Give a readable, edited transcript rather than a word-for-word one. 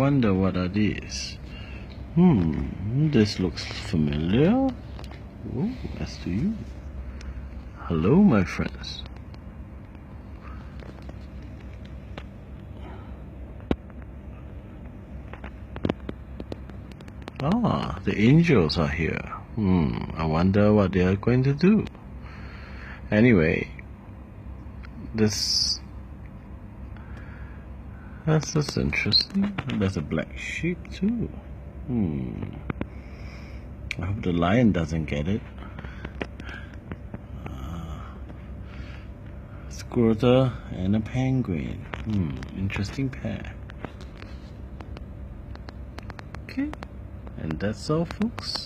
wonder what are these. This looks familiar. Oh, as to you. Hello, my friends. Ah, the angels are here. I wonder what they are going to do. Anyway, that's just interesting. There's a black sheep too. I hope the lion doesn't get it. Squirtle and a penguin. Interesting pair. Okay, and that's all, folks.